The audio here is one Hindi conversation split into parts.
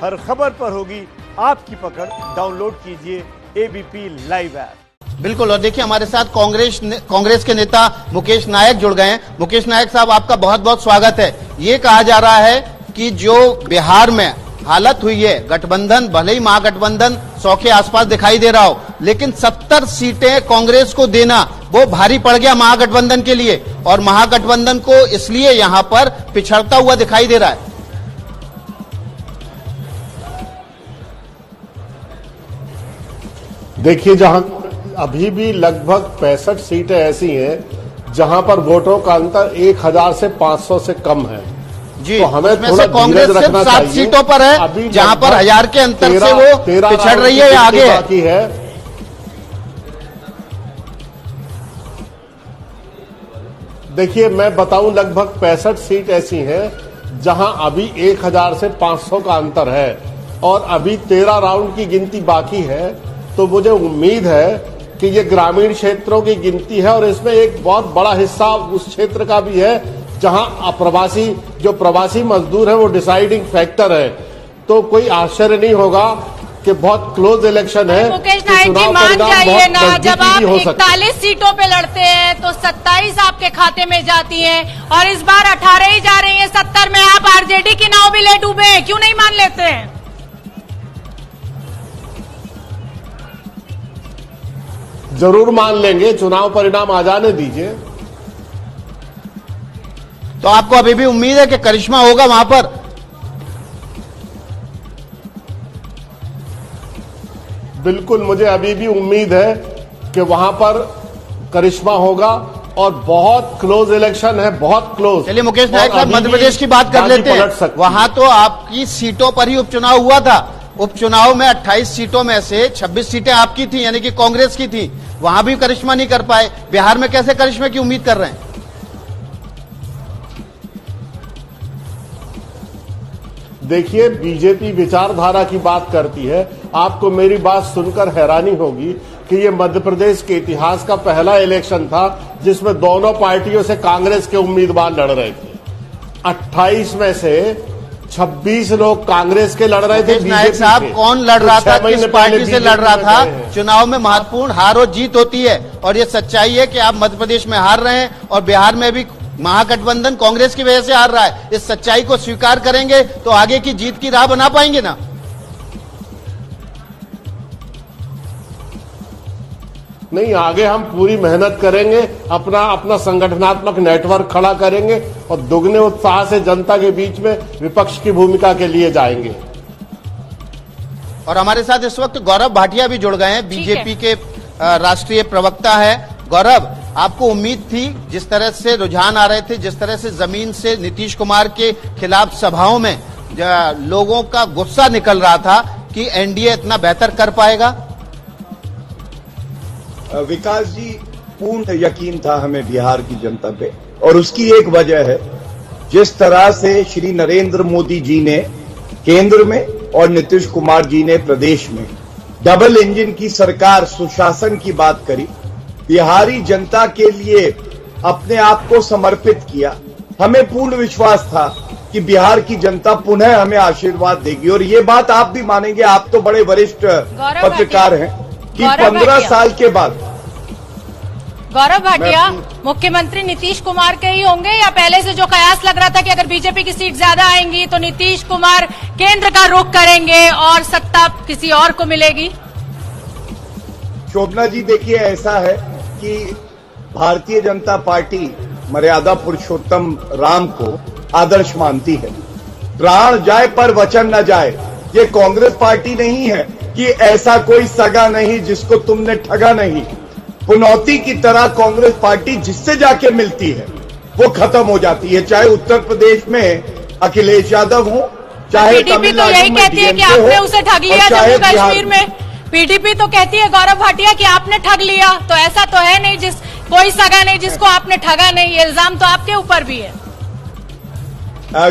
हर खबर पर होगी आपकी पकड़। डाउनलोड कीजिए एबीपी लाइव ऐप। बिल्कुल। और देखिए हमारे साथ कांग्रेस के नेता मुकेश नायक जुड़ गए हैं। मुकेश नायक साहब, आपका बहुत बहुत स्वागत है। ये कहा जा रहा है कि जो बिहार में हालत हुई है, गठबंधन भले ही महागठबंधन 100 के आसपास दिखाई दे रहा हो, लेकिन 70 सीटें कांग्रेस को देना वो भारी पड़ गया महागठबंधन के लिए, और महागठबंधन को इसलिए यहां पर पिछड़ता हुआ दिखाई दे रहा है। देखिए, जहां अभी भी लगभग 65 सीटें ऐसी हैं जहां पर वोटों का अंतर 1000 से 500 से कम है जी। तो हमें उसमें थोड़ा से कांग्रेस धीरज रखना सिर्फ 7 चाहिए। सीटों पर है जहां पर 1000 के अंतर से वो पिछड़ रही है या आगे बाकी है। देखिए, मैं बताऊं, लगभग 65 सीट ऐसी हैं जहां अभी 1000 से 500 का अंतर है और अभी 13 राउंड की गिनती बाकी है। तो मुझे उम्मीद है कि ये ग्रामीण क्षेत्रों की गिनती है और इसमें एक बहुत बड़ा हिस्सा उस क्षेत्र का भी है जहां प्रवासी मजदूर है वो डिसाइडिंग फैक्टर है। तो कोई आश्चर्य नहीं होगा कि बहुत क्लोज इलेक्शन है। मुकेश नायक जी, मान जाइए ना, जब आप 41 सीटों पे लड़ते हैं तो 27 आपके खाते में जाती है और इस बार 18 ही जा रही है। 70 में आप आरजेडी की नाव भी ले डूबे, क्यों नहीं मान लेते हैं? जरूर मान लेंगे, चुनाव परिणाम आ जाने दीजिए। तो आपको अभी भी उम्मीद है कि करिश्मा होगा वहां पर? बिल्कुल, मुझे अभी भी उम्मीद है कि वहां पर करिश्मा होगा और बहुत क्लोज इलेक्शन है, बहुत क्लोज। चलिए मुकेश नायक साहब, मध्य प्रदेश की बात कर लेते हैं। वहां तो आपकी सीटों पर ही उपचुनाव हुआ था। उपचुनाव में 28 सीटों में से 26 सीटें आपकी थी, यानी कि कांग्रेस की थी। वहां भी करिश्मा नहीं कर पाए। बिहार में कैसे करिश्मे की उम्मीद कर रहे हैं? देखिए, बीजेपी विचारधारा की बात करती है। आपको मेरी बात सुनकर हैरानी होगी कि ये मध्य प्रदेश के इतिहास का पहला इलेक्शन था जिसमें दोनों पार्टियों से कांग्रेस के उम्मीदवार लड़ रहे थे। 28 में से 26 लोग कांग्रेस के लड़ रहे थे। नायक साहब, कौन लड़ रहा था, किस पार्टी से लड़ रहा था? चुनाव में महत्वपूर्ण हार और जीत होती है, और ये सच्चाई है कि आप मध्य प्रदेश में हार रहे हैं और बिहार में भी महागठबंधन कांग्रेस की वजह से हार रहा है। इस सच्चाई को स्वीकार करेंगे तो आगे की जीत की राह बना पाएंगे ना? नहीं, आगे हम पूरी मेहनत करेंगे, अपना संगठनात्मक नेटवर्क खड़ा करेंगे और दुगने उत्साह से जनता के बीच में विपक्ष की भूमिका के लिए जाएंगे। और हमारे साथ इस वक्त गौरव भाटिया भी जुड़ गए हैं, बीजेपी के राष्ट्रीय प्रवक्ता है। गौरव, आपको उम्मीद थी, जिस तरह से रुझान आ रहे थे, जिस तरह से जमीन से नीतीश कुमार के खिलाफ सभाओं में लोगों का गुस्सा निकल रहा था, कि एनडीए इतना बेहतर कर पाएगा? विकास जी, पूर्ण यकीन था हमें बिहार की जनता पे, और उसकी एक वजह है, जिस तरह से श्री नरेंद्र मोदी जी ने केंद्र में और नीतीश कुमार जी ने प्रदेश में डबल इंजन की सरकार, सुशासन की बात करी, बिहारी जनता के लिए अपने आप को समर्पित किया। हमें पूर्ण विश्वास था कि बिहार की जनता पुनः हमें आशीर्वाद देगी, और ये बात आप भी मानेंगे, आप तो बड़े वरिष्ठ पत्रकार हैं, कि 15 साल के बाद। गौरव भाटिया, मुख्यमंत्री नीतीश कुमार के ही होंगे, या पहले से जो कयास लग रहा था कि अगर बीजेपी की सीट ज्यादा आएंगी तो नीतीश कुमार केंद्र का रुख करेंगे और सत्ता किसी और को मिलेगी? शोभना जी, देखिए, ऐसा है कि भारतीय जनता पार्टी मर्यादा पुरुषोत्तम राम को आदर्श मानती है। प्राण जाए पर वचन न जाए। ये कांग्रेस पार्टी नहीं है कि ऐसा कोई सगा नहीं जिसको तुमने ठगा नहीं। पुनौती की तरह कांग्रेस पार्टी जिससे जाके मिलती है वो खत्म हो जाती है, चाहे उत्तर प्रदेश में अखिलेश यादव हो, चाहे तमिलनाडु में यही कहती है कि आपने उसे ठग लिया जम्मू कश्मीर में। पीडीपी तो कहती है गौरव भाटिया कि आपने ठग लिया, तो ऐसा तो है नहीं, कोई सगा नहीं जिसको आपने ठगा नहीं। ये इल्जाम तो आपके ऊपर भी है।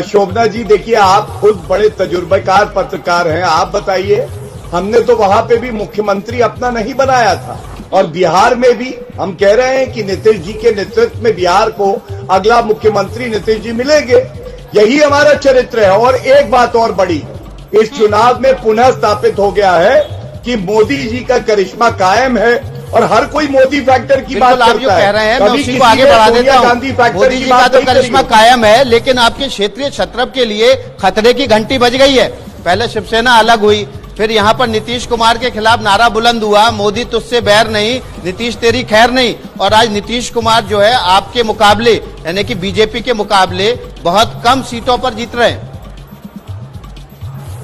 शोभना जी, देखिए, आप खुद बड़े तजुर्बेकार पत्रकार हैं, आप बताइए, हमने तो वहां पे भी मुख्यमंत्री अपना नहीं बनाया था, और बिहार में भी हम कह रहे हैं कि नीतीश जी के नेतृत्व में बिहार को अगला मुख्यमंत्री नीतीश जी मिलेंगे। यही हमारा चरित्र है। और एक बात और बड़ी, इस चुनाव में पुनः स्थापित हो गया है कि मोदी जी का करिश्मा कायम है और हर कोई मोदी फैक्टर की बात बिल्कुल आप जो करता कह रहे हैं, मैं कभी उसी किसी को आगे ने बढ़ा सोनिया देता गांधी हूँ। फैक्टर मोदी की जी बात का तो नहीं करी करिश्मा है। कायम है, लेकिन आपके क्षेत्रीय छत्रप के लिए खतरे की घंटी बज गई है। पहले शिवसेना अलग हुई, फिर यहाँ पर नीतीश कुमार के खिलाफ नारा बुलंद हुआ, मोदी तुझसे बैर नहीं, नीतीश तेरी खैर नहीं। और आज नीतीश कुमार जो है आपके मुकाबले यानी कि बीजेपी के मुकाबले बहुत कम सीटों पर जीत रहे हैं।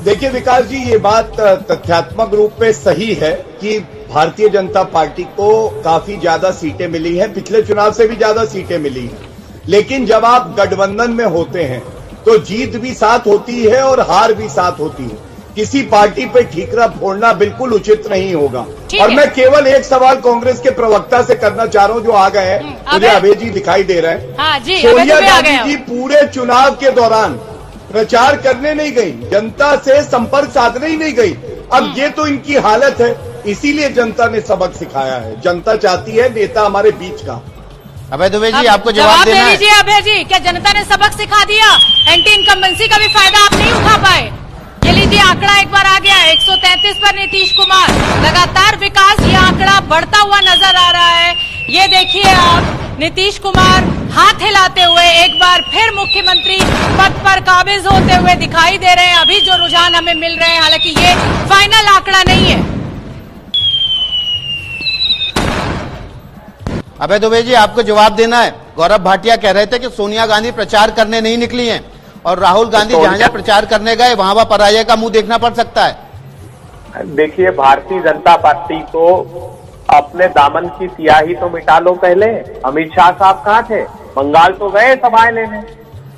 देखिए विकास जी, ये बात तथ्यात्मक रूप में सही है कि भारतीय जनता पार्टी को काफी ज्यादा सीटें मिली हैं, पिछले चुनाव से भी ज्यादा सीटें मिली हैं। लेकिन जब आप गठबंधन में होते हैं तो जीत भी साथ होती है और हार भी साथ होती है। किसी पार्टी पे ठीकरा फोड़ना बिल्कुल उचित नहीं होगा। और मैं केवल एक सवाल कांग्रेस के प्रवक्ता से करना चाह रहा हूं जो आ गए हैं, मुझे अभय जी दिखाई दे रहे हैं। हाँ जी, सोनिया अभय गांधी जी पूरे चुनाव के दौरान प्रचार करने नहीं गई, जनता से संपर्क साधने ही नहीं गई। अब ये तो इनकी हालत है, इसीलिए जनता ने सबक सिखाया है। जनता चाहती है नेता हमारे बीच का। अभय दुबे जी आपको जवाब देना है। दीजिए अभय जी, क्या जनता ने सबक सिखा दिया? एंटी इनकम्बेंसी का भी फायदा आप नहीं उठा पाए। ये लीजिए आंकड़ा एक बार आ गया, 133 पर नीतीश कुमार। लगातार विकास, ये आंकड़ा बढ़ता हुआ नजर आ रहा है। ये देखिए आप, नीतीश कुमार हाथ हिलाते हुए एक बार फिर मुख्यमंत्री पद पर काबिज होते हुए दिखाई दे रहे हैं। अभी जो रुझान हमें मिल रहे हैं, हालांकि ये फाइनल आंकड़ा नहीं है। अभय दुबे जी आपको जवाब देना है। गौरव भाटिया कह रहे थे कि सोनिया गांधी प्रचार करने नहीं निकली हैं और राहुल गांधी जहां जहां प्रचार करने गए वहां वहां पराजय का मुंह देखना पड़ सकता है। देखिए, भारतीय जनता पार्टी को अपने दामन की स्याही तो मिटा लो पहले। अमित शाह साहब कहाँ थे? बंगाल तो गए सभाएं लेने,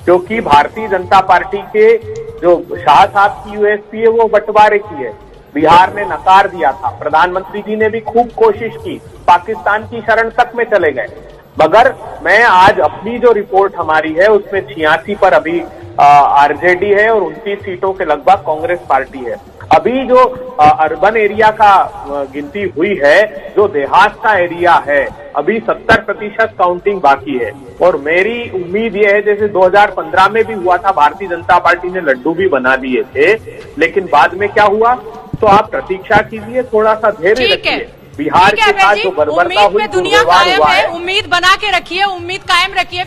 क्योंकि भारतीय जनता पार्टी के जो शाह साहब की यूएसपी है वो बंटवारे की है। बिहार ने नकार दिया था, प्रधानमंत्री जी ने भी खूब कोशिश की, पाकिस्तान की शरण तक में चले गए। मगर मैं आज अपनी जो रिपोर्ट हमारी है उसमें 86 पर अभी आरजेडी है और 29 सीटों के लगभग कांग्रेस पार्टी है। अभी जो अर्बन एरिया का गिनती हुई है, जो देहात का एरिया है, अभी 70% काउंटिंग बाकी है। और मेरी उम्मीद यह है, जैसे 2015 में भी हुआ था, भारतीय जनता पार्टी ने लड्डू भी बना दिए थे, लेकिन बाद में क्या हुआ, तो आप प्रतीक्षा कीजिए, थोड़ा सा धैर्य रखिए। बिहार के साथ जो बर्बरता हुई, दुनिया कायम है, उम्मीद बना के रखिए, उम्मीद कायम रखिए।